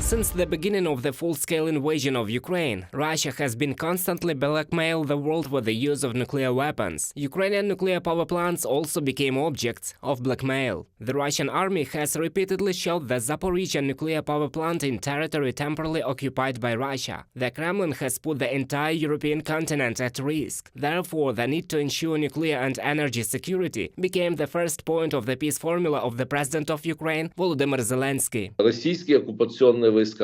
Since the beginning of the full-scale invasion of Ukraine, Russia has been constantly blackmailing the world with the use of nuclear weapons. Ukrainian nuclear power plants also became objects of blackmail. The Russian army has repeatedly shot the Zaporizhzhia nuclear power plant in territory temporarily occupied by Russia. The Kremlin has put the entire European continent at risk. Therefore, the need to ensure nuclear and energy security became the first point of the peace formula of the President of Ukraine, Volodymyr Zelenskyy.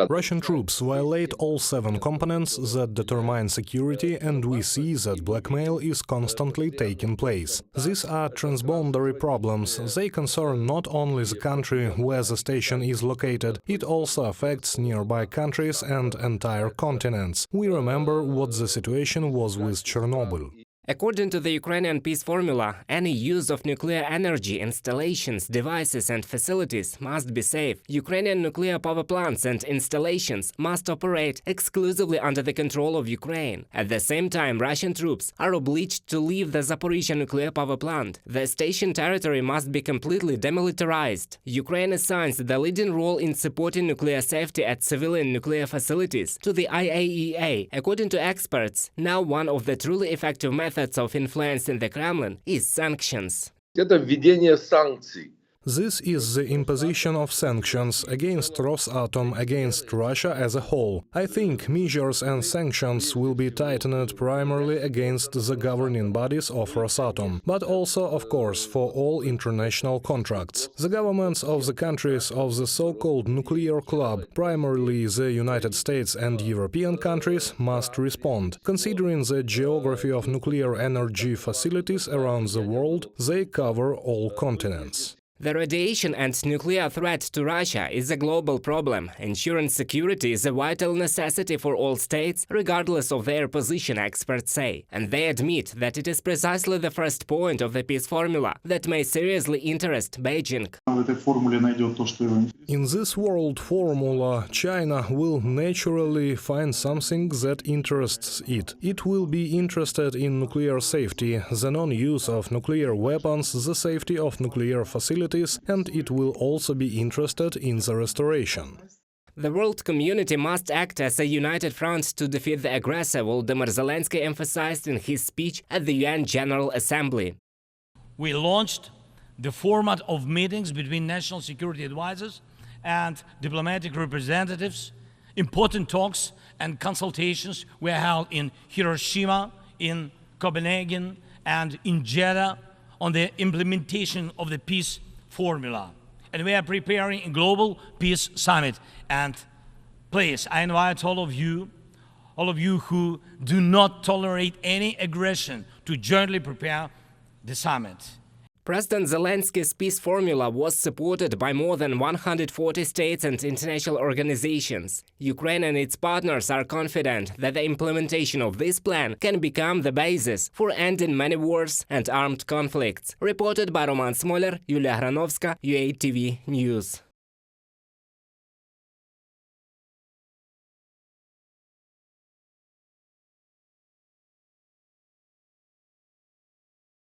Russian troops violate all 7 components that determine security, and we see that blackmail is constantly taking place. These are transboundary problems. They concern not only the country where the station is located, it also affects nearby countries and entire continents. We remember what the situation was with Chernobyl. According to the Ukrainian peace formula, any use of nuclear energy installations, devices and facilities must be safe. Ukrainian nuclear power plants and installations must operate exclusively under the control of Ukraine. At the same time, Russian troops are obliged to leave the Zaporizhzhia nuclear power plant. The station territory must be completely demilitarized. Ukraine assigns the leading role in supporting nuclear safety at civilian nuclear facilities to the IAEA. According to experts, now one of the truly effective methods of influence in the Kremlin is sanctions. This is the imposition of sanctions against Rosatom, against Russia as a whole. I think measures and sanctions will be tightened primarily against the governing bodies of Rosatom, but also, of course, for all international contracts. The governments of the countries of the so-called nuclear club, primarily the United States and European countries, must respond. Considering the geography of nuclear energy facilities around the world, they cover all continents. The radiation and nuclear threat to Russia is a global problem. Ensuring security is a vital necessity for all states, regardless of their position, experts say. And they admit that it is precisely the first point of the peace formula that may seriously interest Beijing. In this world formula, China will naturally find something that interests it. It will be interested in nuclear safety, the non-use of nuclear weapons, the safety of nuclear facilities, and it will also be interested in the restoration. The world community must act as a united front to defeat the aggressor, Volodymyr Zelenskyy emphasized in his speech at the UN General Assembly. We launched the format of meetings between national security advisors and diplomatic representatives. Important talks and consultations were held in Hiroshima, in Copenhagen, and in Jeddah on the implementation of the peace formula. And we are preparing a global peace summit. And please, I invite all of you who do not tolerate any aggression, to jointly prepare the summit. President Zelenskyy's peace formula was supported by more than 140 states and international organizations. Ukraine and its partners are confident that the implementation of this plan can become the basis for ending many wars and armed conflicts. Reported by Roman Smoler, Yulia Granovska, UATV News.